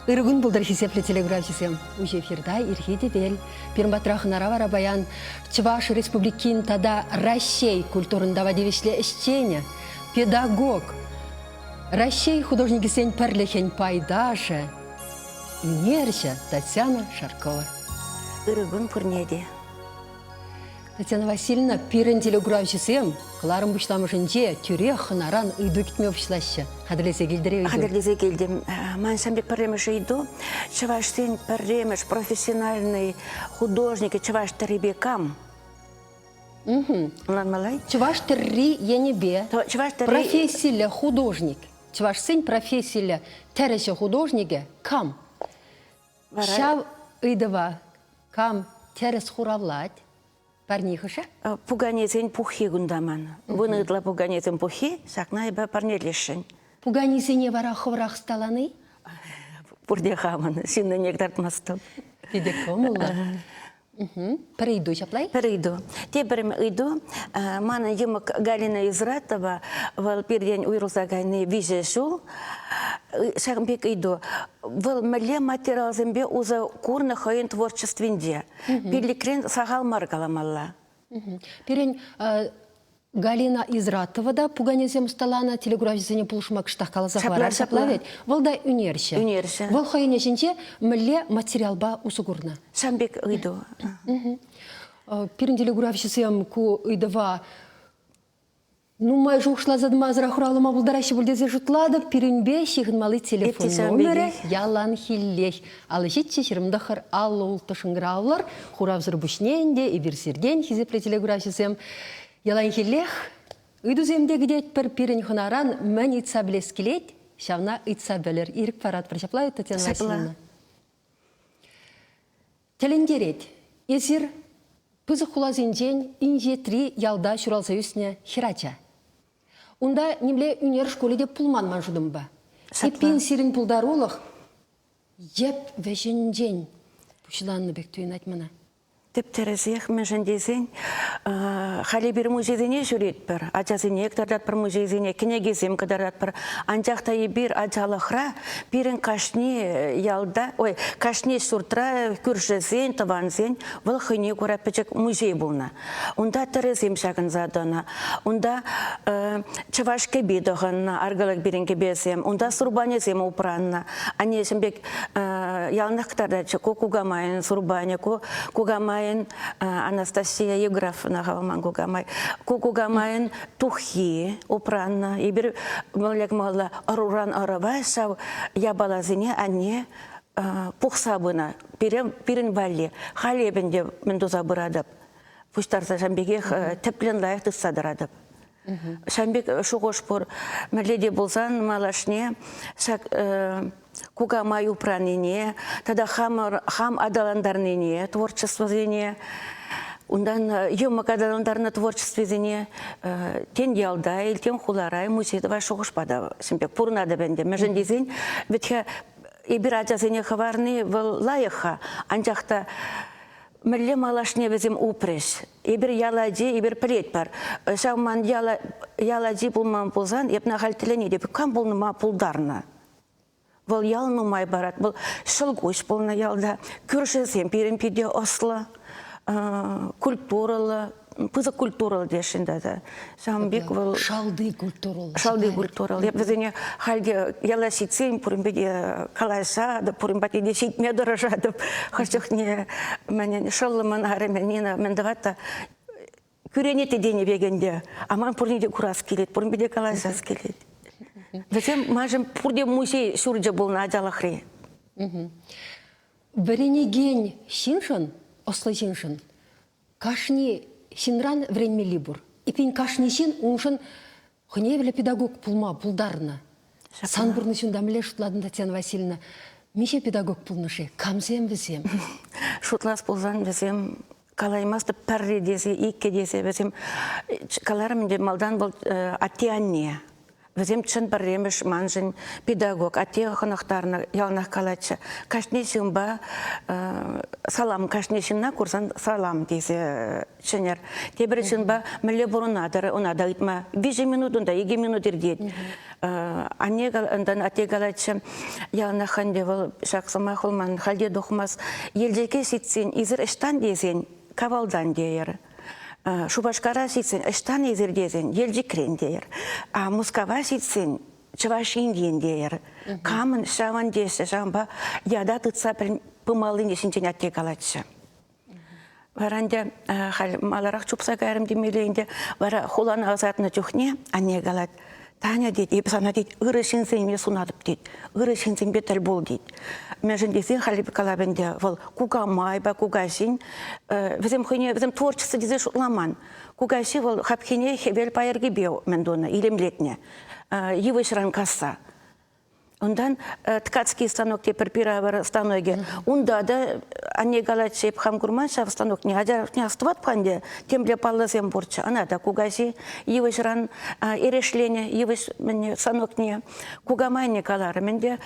Иргун булдыр хисепле телеграфисем. Уже эфирда ирхиде бел. Пирмбатрахнара вара баян Чуваш Республикин тада Россия культурындава девишле ищеня. Педагог. Россия художники сень перлехень пайдаше. Нерча Татьяна Шаркова. Иргун пурнеде. Татьяна Васильевна пирен телеграфисем. Кларым бушламышынче тюре хынаран ыйду китме бушлаще. Хадырлесе келдіре үйді. Хадырлесе келдім. Мансамбек Парремеш үйду. Чаваштын Парремеш профессиональный художник. Чаваш Тарибекам. Малай. Чуваш терри енебе. Профессия художник. Чуваш сын профессия тересе художнике кам. Шав ыйдыва кам терес хуравлать. Парнихыша? Пуганезен пухи гундаман. Выныдла пуганезен пухи, сакна еба парнелешен. Пуганезене вара ховрах сталаны? Пурдехаман, синна нектарт мастом. Пидекомула. Перейду, чаплай? Перейду. Теперь иду. Мана Юмак Галина Изратова, вал пирдень уйрузагайны вижешу. Шагмбек иду. Вал мале материал зембе уза курна хоен творчествинде. Пирликрен сагал маргаламалла. Пирень Галина Изратова да пуганезем сталана телеграфизене пулшмак штахкала захварар шаплавет. Вал да унерше. Унерше. Вал хоене жинче мале материалба усугурна. Шамбек иду. Пирень телеграфизем ку идава. Ну, майже ушла задма зрахурала мабулдараще бульдезе жутлада, пиренбе шихнмалы телефон номері ялан хиллех. Алышитче шырымдахар аллы ултышынгравлар, хурав зырбушненде, ибирсерден хизепле телеграфисем. Ялан хиллех, ыйду земде гидет пір пирен хонаран, мен итса білес келет, шавна итса білер. Ирік парад прочаплаю, Татьяна Васильевна. Телендерет, езір пызы хулазен инже 3 ялда шуралса үсіне хирача. Унда немле унер школе де пулман манжудым ба. Епин сирин пулдарулық, еп вешен день. Пушыланны бек түйін айтмана. Теп терезех мен дезен хали бир музейдене жүрет бір. Ачасыне ектардат бір музейдене кенегезем кадардат бір. Анжақта ебір ачалықра бірін кашни ялда, ой, кашни суртра күршезен, таванзен, выл хыне көрәппечек музей болна. Унда терезем шағын задана. Унда чываш кебедіғын арғылық бірін кебезем. Унда сурбанезем упранна. Анесім бек ялнақ кадардатчы кукугамайын сурбане, кугамайын Анастасия Еграфовна Гаваман Кугамайын тухи упранна. И бир мөлек мала аруран арава сау ябалазине ане пухсабына пирин валли халебенде мендуза бұрадып. Пуштарса шамбегех теплен лайықты садырадып. Шамбек шуғошпор мәледе болсан малашне Кугамай упранине, тогда хам адаландарнине, творчество зене, ундан юмак адаландарна творчество зене, тен ялдай, тен хуларай, музейдова шуғышпада, симпек пурнада бенде. Межен дезен, ветхе ибиратя зене хаварны выл лайыха, анжақта Мэлле малашне везем упреш. Ибір ялади, ибір плет бар. Шаман ялади булман пулзан, епна хальтелене деп, кам булныма пулдарна. Бұл ялны май барат, бұл шылгуш болна ялда. Күршесем пирен пиде осла, культуралы, пызы культуралы дешінде да. Шамбек бұл... Шалды культуралы. Шалды культуралы. Еп везене халде яласитсен, пұрын беде калайса, да пұрын бәтеде шейтме дұрыжадып. Хашчықне мәнен шылымын арыменена мендаватта күренеті дене бегенде. Аман пұрынеде курас келет, пұрын беде калайсас келет. Затем мажем пурде музей сурджа был на Аджалахре. Варенеген шиншан, ослы шиншан, кашни шинран время либур. И пень кашни шин, уншан хневля педагог пулма, пулдарна. Санбурны шунда мле шутладын Татьяна Васильевна. Мише педагог пулныше, камзем везем. Шутлас пулзан везем. Калаймасты пәрре десе, икке десе, везем. Каларым де малдан был атианне. Візем чын біремеш манжын педагог, аттеға қонақтарына ялнақ қалатшы. Кашнесін ба, салам кашнесінна курсан салам дейсі чынер. Тебірісін ба, мүлі бұрынадыр, онада ұйтма. 5 минутында, 2 минут ердейді. Атте қалатшы, ялнақ қанде бұл шақсыма құлман, халде доқымас. Елдеке сетсен, изір іштан дейсен, кавалдан дейір. Шубашкара ситсен, ыштан езер дезен, елжикрен дейір. А Мускава ситсен, чывашин дейін дейір. Камын шаван десе, шамба, яда тұтса пымалын есінчен атте калатшы. Варанде, маларақ чупса кәрім демелейінде, вара хулан азатына жүхне, анне калат. Таня дейді, епсана дейді, ұры шынсен ме сунадып дейді, ұры шынсен бетіл бол дейді. Мен жындесен халипі калабенде, вол куга майба, куга шын, візім творчество дезе шутламан. Куга шын, вол хапхене хевел пайырге беу мен доны, илемлетне, евышран касса. Ондан ткацкий станок тепер пирабар станоге. Унда да анне галачеп хам курман шав станок не аджарня стват панде темле палласем борча. Ана да кугаси евышран ерешлене евыш мене станок не кугамайне калар менде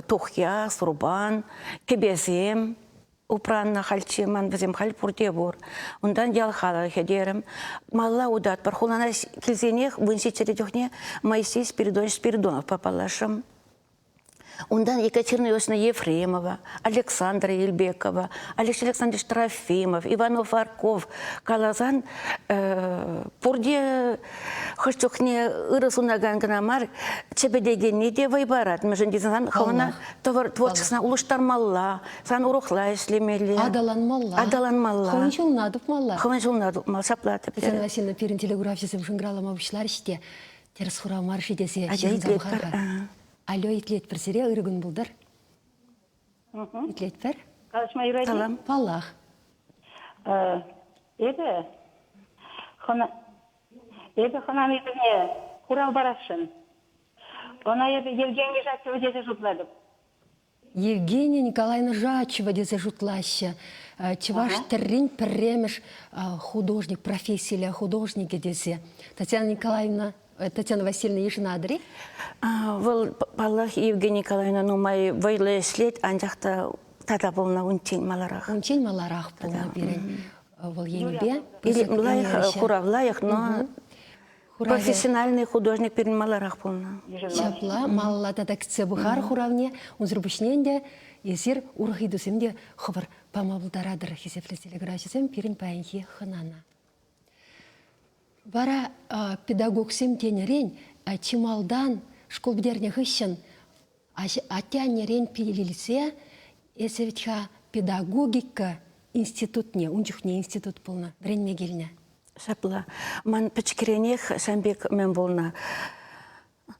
тухя сурбан кебезем упранна хальчеман везем халь пуртебур. Ундан ялхала хедерем малла удат пархулана килзенех вынсичере тюхне Моисей Спиридонов попалашем. Ундан Екатерина Иосифовна Ефремова, Александра Ельбекова, Алексей Александрович Трофимов, Иванов Арков, Калазан, Пурде Хошчухне Ирасунаган Гнамар, Чебедегени де Вайбарат, Межендизан Хавана, творчество Улуштар Малла, Сан Урухла Ислемели. Адалан Малла. Адалан Малла. Хаванчул надуп Малла. Хаванчул надуп Малла, шаплаты. Татьяна Васильевна, перін телеграфиясы жыңграла мабышлар іште, теріс хура марши десе, Ажай Алло, итлет бір сире, ұрығын бұлдар. Итлет бір? Қалышма үйрайдың? Салам. Паллах. Еді қонам етіне құрал барашын. Она еді Евгений Жачева десе жұтладып. Евгения Николаевна Жачева десе жұтлаща. Чеваш террин перремеш художник, профессия художники десе. Татьяна Васильевна Ешнадри? Вол Паллах Евгения Николаевна, ну, мои вайлы след, анжақта тада болна унчен маларах. Унчен маларах болна берен. Вол енебе? Лайх, хуравлайх, но профессиональный художник перед маларах болна. Чапла, малла тадакция бухар хуравне, он зрубышненде, есер урахидусемде хабар памабылдарадыр хисепле телеграфисем перен паянхи ханана. Бара педагогсем тенерен, чималдан школ бдерне хыщен, атянерен пилилисе, эсевичха педагогика институтне, унчухне институт полна, врен мегельне. Шапла. Ман печкеренех шамбек мен болна.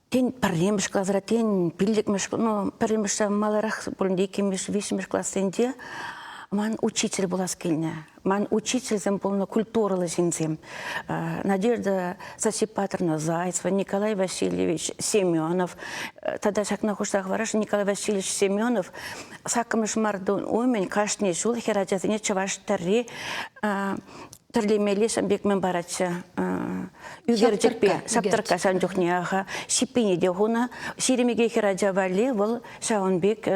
Тен парремеш клазра, тен пилдекмеш, ну, парремеш маларах полндекемеш, вишмеш классенде, ман учитель была скильня. Ман учитель зем полно культуры лазинзем. Надежда Засипатровна Зайцева, Николай Васильевич Семенов. Тогда шак на хуштах вараш Николай Васильевич Семенов. Сакамыш мардун умен кашни шул хераджазине чаваш тарри. Тарлемели шамбек мен барача. Югерджекпе, шаптырка шанджухняха. Шипини дегуна. Ширемеге хераджавали, вол шаунбек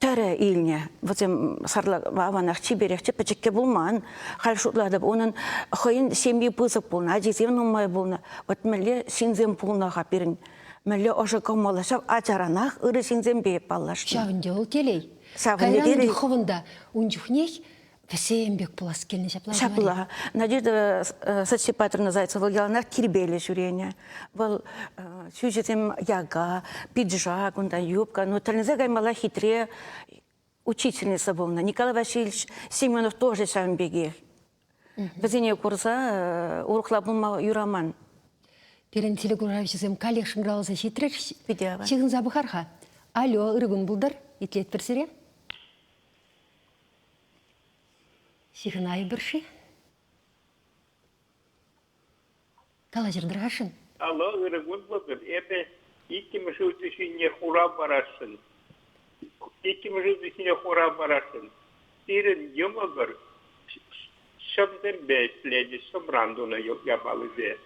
Тәрі илне, візім сарлы ваванақ чиберекче пәчекке болман, хал шутладып, оның қойын сембей пызық болна, әжезем нұмай болна, вот мәлі синзем болнаға берін, мәлі ошы комалашап, ачаранақ ұры синзем бейіп баллаш. Шавынде ол телей. Шавынде телей. Кайран дұхывында унчухнех, весембек полас келіне шапла. Шапла. Надежда Засипатровна Зайцева ялнақ тербелі жүрене. Бұл сюжетем яга, пиджак, юбка. Но тәлінзе гаймала хитре учительница болна. Николай Васильевич Семенов тоже шамбеге. Бізіне көрса ұрықла болма юраман. Перен телеграфиясым коллег шыңғралыса хитреш. Видео. Чегін забықарға. Алло, ұрығын бұлдар. Итлет бір сире? Сигнай бірші? Кала жердірғашын? Алло, ырыгын бұлдыр. Эбе, икімі жылдышыне хура барашын. Икімі жылдышыне хура барашын. Сирен йымы бір, шымдыр бәследі, шымрандуны ябалы бе.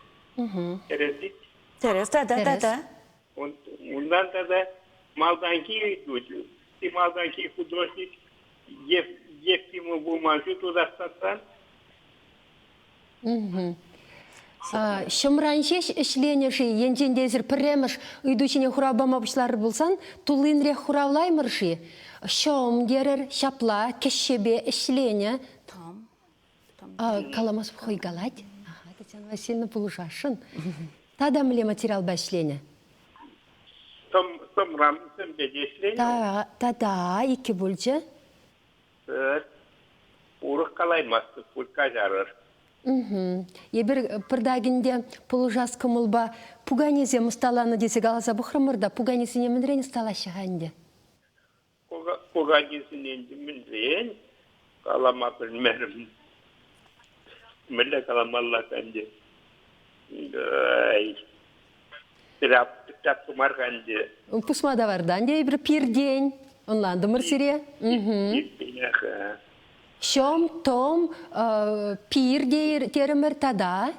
Эрезит, Терес, да. Ondan da Maldanki и Maldanki художник Ефимов Бумажу туда статтан. Шымраншеш ішленеші енжендезір піреміш үйдучіне хурабама бұшлары болсан, тулынре хуравлаймырши. Шом дерер, шапла, кешебе ішлене. Каламас бұхой галать. Татьяна Васильевна полушашын. Тада мле материал ба ішлене? Том рамсым бедешлене. Тада, икі бөлчі? Урық қалаймасты, пулька жарыр. Ебір пырдагінде полужас кымылба пуганезе мұсталаны десе қаласа бұқырмырда пуганесіне мінрен стала шығанде? Пуганесіне мінрен қалама білмерім. Мүлі қаламалла кәнде. Тап тұмар кәнде. Пұсмада вардан, ебір пирден, онланды мұрсире? Шом, том, пир терімір тада?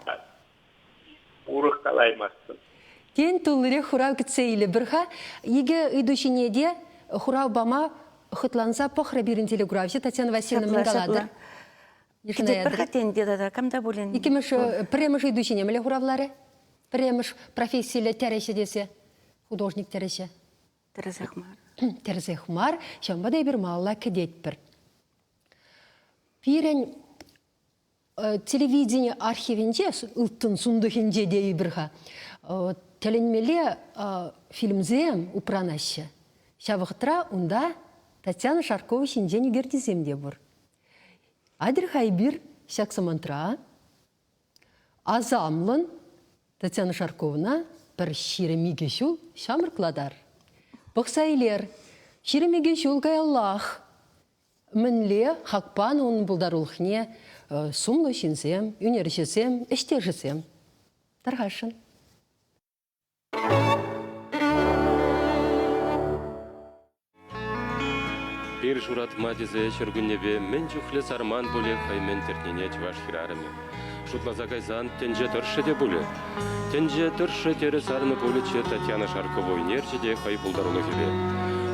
Урық қалаймастым. Кен тұлыре хұрау кітсейлі бірға, еге үйдушінеде хұрау бама құтланса похра бірін телеграфия Татьяна Васильевна Мыңдаладыр. Кетет бір қаттен деді да, кімді бөлін? Екеміш преміш үйдушіне мілі хұравлары? Преміш профессиялі тәріші десе, художник тәріші? Терезехмар. Терезехмар, шамбада бір маула кедет бір. Пирен телевидение архивінде, ұлттың сұндығында дей бірға, тәлінмелі фильмзем ұпранашы. Шавықтыра ұнда Татьяна Шаркова шынжен үгердіземде бұр. Адыр хайбір шақсамантыра, азамлын Татьяна Шарковна бір ширемеге шул шамыркладар. Бұқсайлер, ширемеге шул Аллах. Мінле хақпан оның бұлдарулықне сумлы шинсем, үнершесем, іштержесем. Тарғашын. Бір жұрат мадезе шыргүннебе мен жүхлі сарман бөле қаймен тернене чываш хирарыме. Шутлаза кайзан тенже тұршы де бөле. Тенже тұршы тері сарны бөлече Татьяна Шаркова өнерчеде қай бұлдарулы хебе.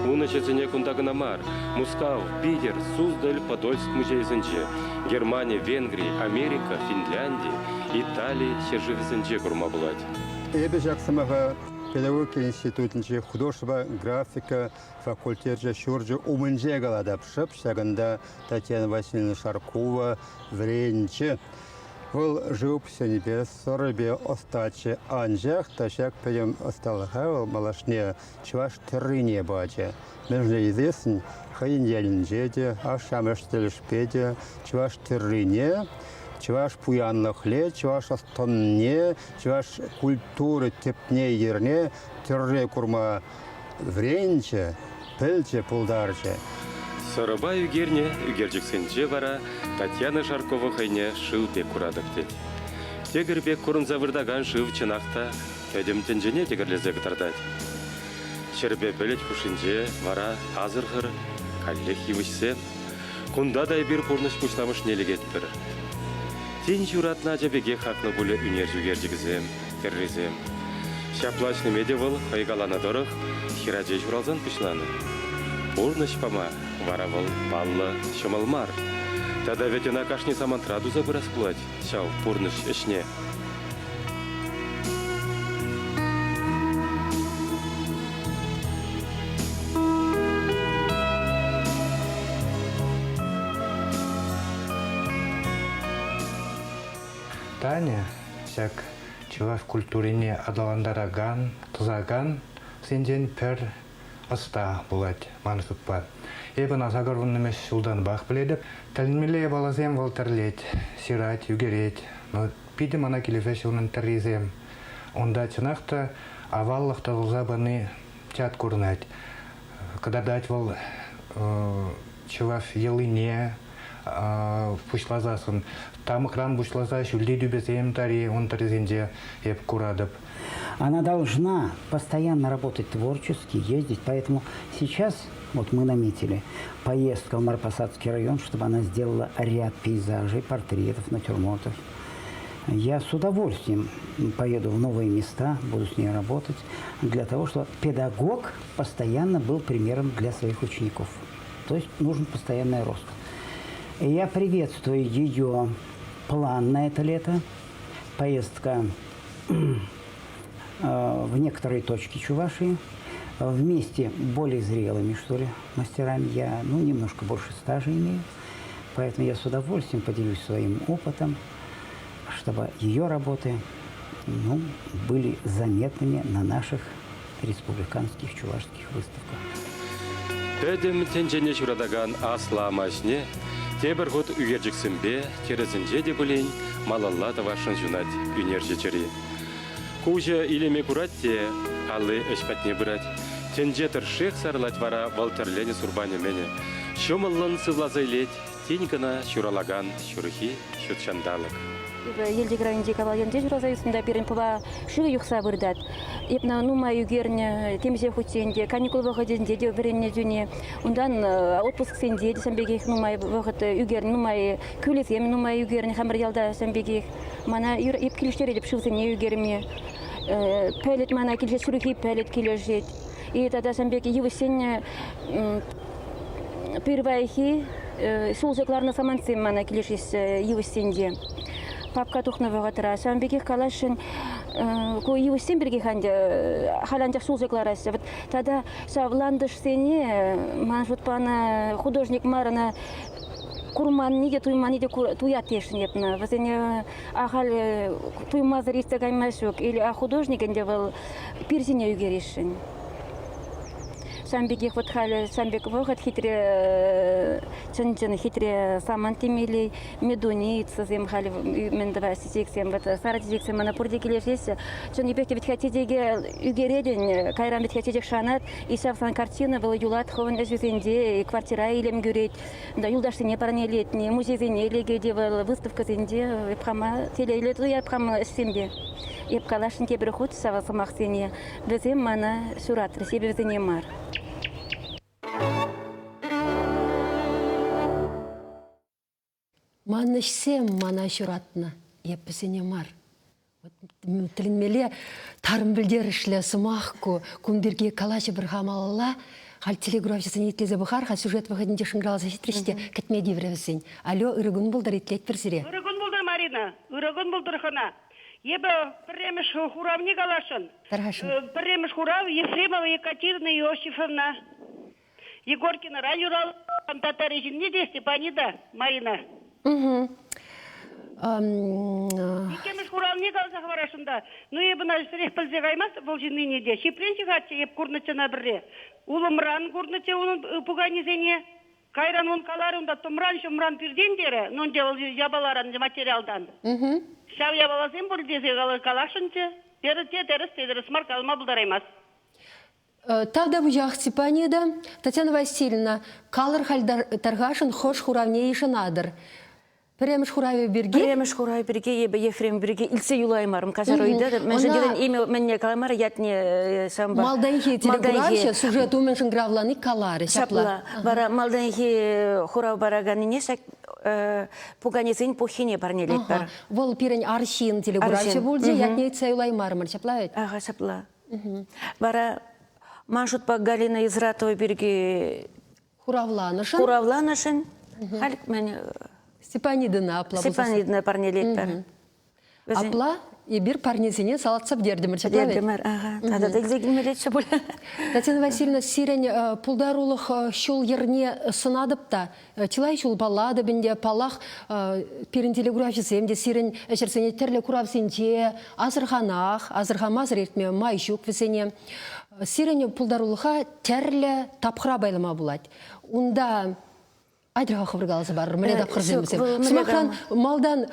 Уны чезіне күндагына мар, Мускав, Питер, Суздаль, Подольск музейзінче, Германия, Венгрия, Америка, Финляндия, Италия шержевізінче күрма бұлад. Эбе жақсымаға педагогика институтынче художество, графика, факультет шуржы умынже галадапшып, шагында Татьяна Васильевна Шаркова вренче. Бұл живопися небес, сорыбе остаче анжақ, ташак пейім осталыға, ол малашне чуваш тырыне баче. Межне известен, хайын ялінжеде, ашамыш телешпеде, чуваш тырыне, чуваш пуянлықле, чуваш астонне, чуваш культуры тепне ерне, тырре курма вренче, пілче, пулдарче. Сарабай үгерне, үгерджіксенче бара, Татьяна Шаркова хайне шыл бек күрадып дед. Тегір бек күрін завырдаған шыв чынақта, әдім тінжене тегірлезе кітардад. Шербе білет күшінже, вара азырғыр, каллех евішсе, күндадай бір күрніш күшнамыш нелегет бір. Тен жүратна жабеге хақны бұлі үнер жүгерджігізем, террезем. Шаплачны медевал хайгалана дорық, хираджей журалзан күшнаны. Урныш пама, варавал, балла, шамалмар. Тада ведь она кашни самантраду забырас плать, шау, пурныш ишне. Таня, всяк чыла в культурине адаландараган, тузаган, сенден пер аста булать манфыкпа. Эбен азагарвун немеш шулдан бах біледіп, тәлінмеле балазем валтарлет, сирать, югерет, но пидем ана келефеш унын тәррезем. Онда чынақта аваллықта вылзабаны чат курнать. Когда дать вал чылав елыне, пушлазасын, там экран пушлаза, шулди дюбезем тари, он тәррезенде еп курадып. Она должна постоянно работать творчески, ездить, поэтому сейчас вот мы наметили поездку в Марпасадский район, чтобы она сделала ряд пейзажей, портретов, натюрмортов. Я с удовольствием поеду в новые места, буду с ней работать, для того, чтобы педагог постоянно был примером для своих учеников. То есть нужен постоянный рост. И я приветствую ее план на это лето. Поездка в некоторые точки Чувашии, вместе более зрелыми, что ли, мастерами. Я, немножко больше стажа имею, поэтому я с удовольствием поделюсь своим опытом, чтобы ее работы, были заметными на наших республиканских чувашских выставках. Пәдім тенжене шурадаган асла машне, тебір ғыт үгерджіксімбе, терезінде де білейн, малалла тавашын жунат үнержечері. Кужа илеме куратте, алы эшпатне бұрат, тенже тұршық сарылат вара валтерлені сурбане мене. Шомылын сывлазайлет, тенькана шуралаган шурыхи шутшандалық. Елдік районде калайынде жүразайысында берін пыла шығы юқса бұрдат. Епна нума югерні темзе хүтсенде, каникул вағыденде де бірінне дүне. Ондан отпуск сенде, сәмбегех нумай вағыт югерні, нумай күлесем, нумай югерні, хамыр ялда сәмбегех. Мана еп келіштер едіп шылсыне югерме. Пәлет мана келшет, сүріхи пәлет келешет. И тада сәмбеге евісен пырвайхи сулжекларны самансем мана келешес евісенде. Папка тухнова гатра, самбеких калашин, ко юстин берге ханде, халанжак сулжекларасы. Вот тогда савландыш сене, манжут пана художник марана курман ниде туйман ниде туятешин епна. Возене ахал туймазыр истегаймашук или художник инде был пирзине югерешин. Самбеких вот хали самбек выход хитре чынчын хитре саман темели медуница зем хали мендава сексем вот сара сексем на порде келешесе чын ипекте бит хатидеге үгереден кайран бит хатидек шанат и савсан картина была юлат ховен эзюзенде квартира илем гюрет да юлдашыне парнелетни музейзене леге девал выставка зенде епхама телелету епхама сембе еп калашын тебір хут сава самахсене безем мана суратыр себебезене мар. Манышсем мана шуратна, еппесене мар. Тілінмеле тарым білдерішлі сымақку, күмберге калашы бір хамалала, хал телеграфиясын етлезе бұқар, хал сюжет бұқыдынде шыңғыралысы шетіріште кәтмеде біревесін. Алло, үрігін бұлдар етлет бір зіре. Үрігін бұлдар, Марина, үрігін бұлдар қына. Ебі піреміш хурав не калашын. Піреміш хурав Ефремова Екатерина Иосифовна. Егоркина Раюрал, Татарежин, не десте, панида, Марина. Икемеш хурал не калса хварашында. Ну ебі на сірек пілзе қаймас, бұл жинны неде. Шепренші қатшы еп курнычына бірре. Улымран курнычы оның пуганезене. Кайран он каларында тумран шумран пирден дері. Ну де ол ябаларан материалдан. Шав ябалазен бұл дезе калашынчы. Теріс маркалма бұлдараймас. Тавда бұжақ Степанида, Татьяна Васильевна, калыр халдар тарғашын хош хуравне ешінадыр. Піреміш хураве берге? Піреміш хураве берге, ебі Ефрем берге, илсе юлаймарым қазір ойды. Мен жеден еме менне каламар ятне самба. Малданхи телеграфия, сюжет уменшін гравланы калары. Шапла. Бара малданхи хурав бараганіне сәк пуганезін пухине барнелет бар. Вол пирен аршин телеграфия болды, ятне етсе юлаймарым. Шапла өт? Ага, шапла. Бара Маншутпа Галина Изратова берге хуравланышын. Хуравланышын. Халик мен Степанидына апла. Степанидына парнелет бар. Апла и бир парнезіне салатсап дердімір. Дердімір, ага. Тада да гзегілмелетші бұл. Татьяна Васильевна, сирен пулдарулық шул ерне сынадыпта. Тилай шул балады бінде палақ перін телеграфиясы емде сирен әшірсене терлі куравсенде азырғанақ, азырғамаз ретме май жүк весене. Сирен пулдарулыға терлі тапқыра байлама болады. Онда айдырға қывырғалысы бар, мүле тапқыр земізем. Смақран малдан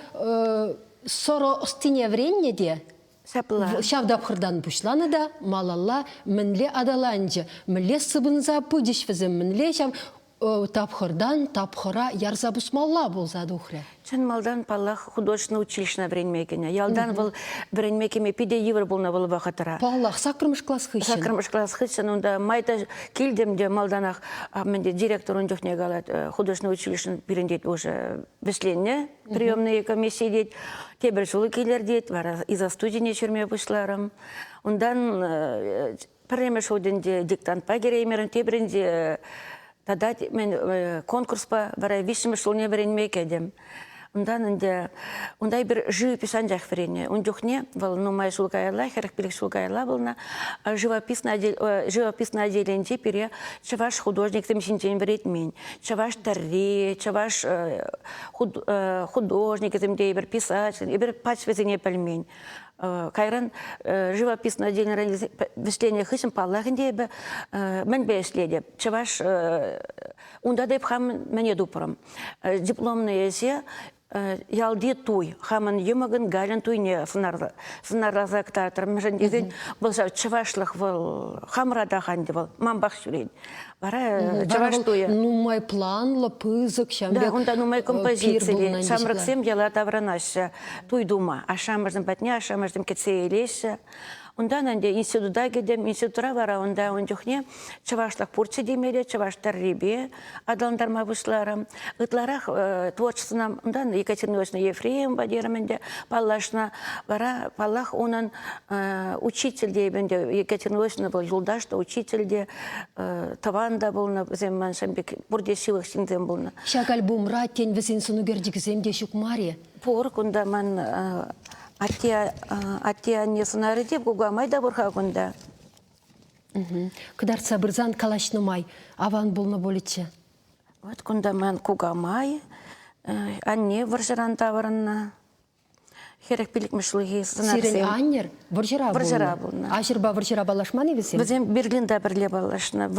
соро остине вренне де шавдапқырдан бұшланы да малалла мінле адаланжы, мінле сыбынза пұдеш візім, мінле шав тапхырдан тапхыра ярзабус малла болса духре. Чын малдан паллах художественное училищно вренмекене. Ялдан был вренмекеме пиде евро был на волова хатара. Паллах сакрымыш класс хыщен. Сакрымыш класс хыщен, он да майта килдем де малданах, менде директор он дёхне галат художественное училище перендет уже весленне приемные комиссии дет. Тебер шулы килер дет, вара из-за студии не черме вышларам. Ондан премеш оденде диктант пагереймерен теберенде тогда мен конкурс по вара висшим шулне вренмекедем. Ондан бир живопись анжах врене. Он дюхне, вал ну май шулкайла, херах пилих шулкайла волна, живописное отделение пере чаваш художник земсинтень вредмень, чаваш тарри, чаваш художник земдейбер писатель, ибер пачвезене пельмень. Кайран живописное отделение весление хысим паллахендебе мен беследе. Чаваш унда деп хам мене дупором. Дипломные есе ялди туй, хаман юмаган гален туйне сынарлазактартыр. Межендеген болса чавашлых выл хамрада хандевал, мамбах сюрейн. Бара чаваш туя. Ну май план, лапызык, шамбек. Да, он да ну май композиции. Шамраксем яла тавранася туй дума. А шамаждым патня, а шамаждым кетсе елесе. Ондан анде институтда гедем, институтра вара, онда он дюхне чавашлах пурче демеле, чаваштар рибе, адаландарма вышларам. Ытларах творчеством, ондан Екатериновична Ефреем бадераменде, паллашна вара, паллах онан учитель дебенде, Екатериновична был юлдашта, учитель де, таванда был на земман шамбек, бурде силах синдем был на. Шак альбомра тень весен сунугердик земде шукмария. Порк, онда ман Атия не сунары деп гугамай да бурха кунда. Кыдар сабырзан калашны май, аван болна боличе. Вот кунда мен гугамай, анне варжаран таварына. Херек пилик мышлыги сунарсем. Сирен аннер варжара болна. Ашырба варжара балашманы весен? Бізем Берлинда бірле балашны.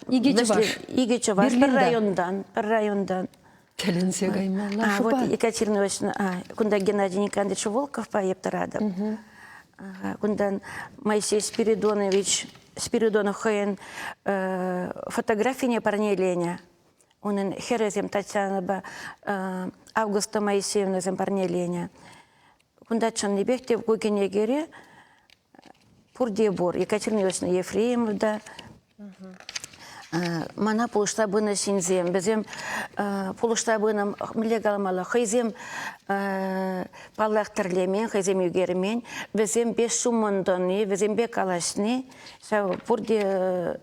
Игече ваш, бір райондан. Келенсе гаймалла шупа. Вот Екатериновична, кунда Геннадий Никандрович Волков поепта радом. Кунда Моисей Спиридонович, Спиридонов хоен фотографии не парней Леня. Он херезем Татьяна Августа Моисеевна зем парней Леня. Кунда чан не бегте в Гугенегере Пурдебор, Екатериновична Ефремовда. Мана полуштабына синзем, безем полуштабыным милегалмала, хайзем паллах терлемен, хайзем югермен, безем беш суммондоны, безем бе калашны, пурде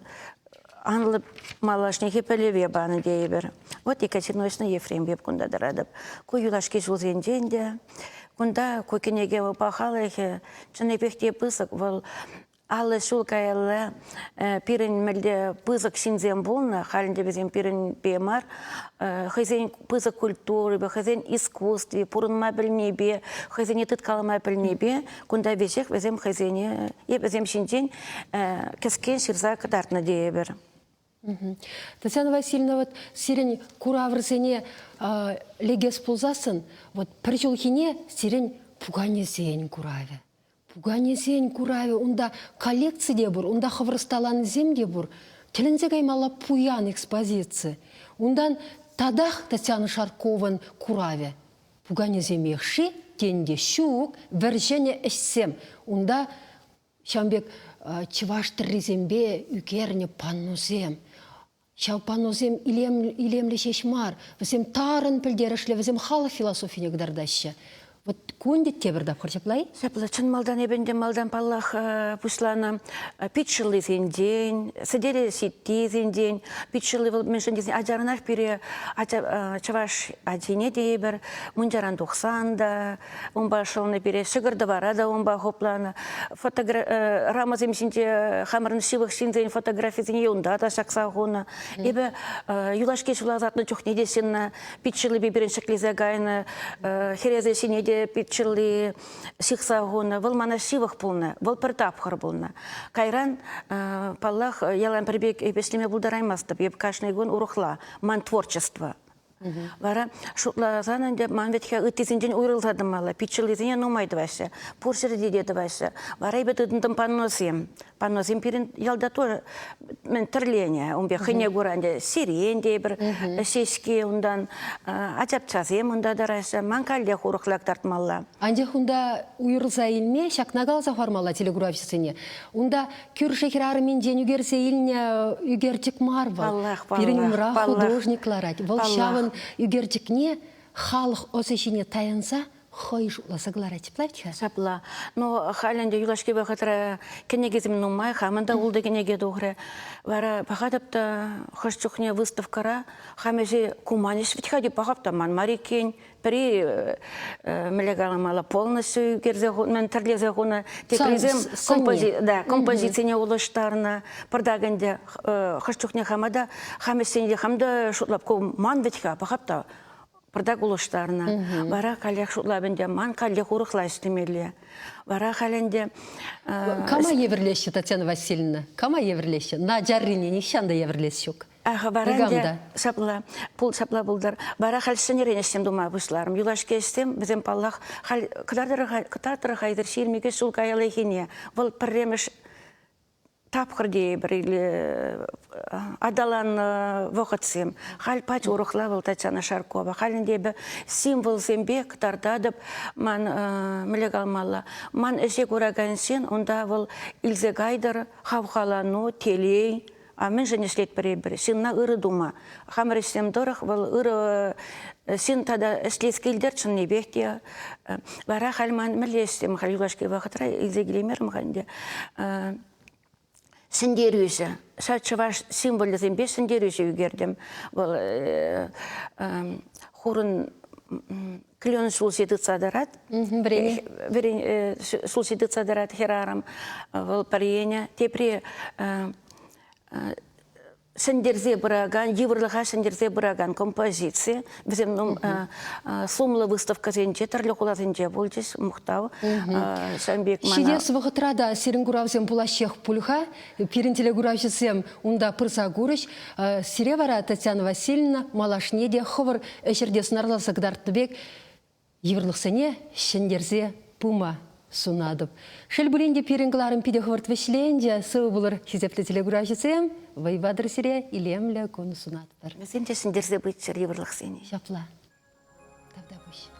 анлы малашны хепелеве баны дейбер. Вот Екатериновична Ефрем беп кунда дарадып. Кой юлашки жулзенденде, кунда койкенеге пахалахе, чаны пехте пысык вол, Аллы шулкайлы пирен мелде пызык синзем болна, халінде безем пирен бемар, хазен пызык культуры, хазен искусстве, пурынма білнебе, хазене тыткалыма білнебе, кунда вешек безем хазене, безем шинден кескен ширза кадартна дейбер. Татьяна Васильевна, вот сирень кураврзене легес пулзасын, вот причулхине сирень пуганезень кураве. Пуганезень кураве, унда коллекция де бур, унда хаврсталан земде бур, телензе гаймала пуян экспозиции. Ундан тадах Татьяна Шаркован кураве. Пуганезем ехши, тенде щук, вержене эссем. Унда шамбек чываштыр резембе үкерне паннузем. Шау паннузем илемле шешмар, візем тарын пілдерішле, візем халы философине гдардашы. Вот кунде тебердап харчаплай? Сапла чын малдан ебенде малдан паллах пушлана питчылы зен день, сидели ситти зен день, питчылы меншен дезен аджарынаш пере чаваш адине дейбер, мунджаран тухсанда, онба шылны пере шыгырды барада онба хоплана, рамазем синте хамырын шивых синзен фотографии зен еунда да шаксагуна, ебе юлашке шулазатны чухне десен питчылы биберен шаклизе гайны, херезе синеде питчылы сихсагуна, выл мана шивых пулна, выл пыртапхыр пулна. Кайран паллах ялан прибег эпеслеме булдараймастып, еп кашный гон урухла, ман творчество. Вара шутлазан инде ман ветхе ытизинжен уйрылтады мала, пичилизине нумайды вася, пуршер дедеді вася. Вара ибет ыдындым панносим. Панносим пирин ялда тоже мен тірление, он бе хыне гуранде сиренде бір сеске, ондан ачапчазем, онда дарайса, манкалде хурықлак тартмалла. Анде хунда уйрылса илме, шакнагал зафармала телеграфисыне. Унда күршекер арымен ден үгерсе илне үгерчик марвал. Пиринумра художниклара. Волшавын үгерчикне халық осешіне таянса, хой жуласа гларать платья. Сапла. Но халенде юлашки бахатра кенегизм нумай, хаманда улды кенеге догре. Вара бахатапта хашчухне выставкара, хамеже куманиш витхади бахапта ман марикень, при мелегаламала полностью герзегун терлезегуна тепризем композиция не улаштарна пардаганде хашчухне хамада хамесенде хамда шутлапку ман витха бахапта Пардак улыштарына. Вара калек шутлабенде ман калек урыхлайстымелі. Вара халенде... Кама еврлеші, Татьяна Васильевна? Кама еврлеші? На жаррине нещанда еврлешік? Баранде сапла, пул сапла булдар. Бара хальсынерен істем дума бұшларым. Юлашке істем, бізім паллах, кытардыры хайдыр шермеге шул каялайхине. Бұл пірремеш тапқырде бір адалан вақытсым. Хал пач урухла был Татьяна Шаркова. Халінде бі символ зембе кытардадып ман мілегалмалла. Ман әсе көреген сен, онда бұл илзегайдыр, хавхалану, телей, а мен және след бір. Сенна ұры дума. Хамыр істем дұрық, бұл ұры сен тада следскелдер чынне бекте. Бара халман мілестем, хал юлашке вақытра илзегілемерім ханде. Сендерюзі. Сачываш символизм бе сендерюзі үгердім. Хурын клен сулсиды цадарат. Сулсиды цадарат херарам. Париене. Тепре сендерзе бұраган, еврлыға сендерзе бұраган композиция. Бізім сумлы выставка зенде, тірлі құла зенде болдес, мұқтау. Шедес вғытрада серін күравзем бұлашеқ пұлға, перінтелі күравжызем ұнда пырса күріш, сире вара Татьяна Васильевна малашне де хывыр әшірде сынарласы қыдартыбек, еврлықсыне шендерзе пума сунадып. Шел бүленде перінгларым пиде хывырт вешленде, сығы бұлыр хизеплі телегуражызем, Вайбадыр сире илемле кону сунат бар. Мен сендерзе бұйт жер еврлықсыне. Шапла. Тавда бұш.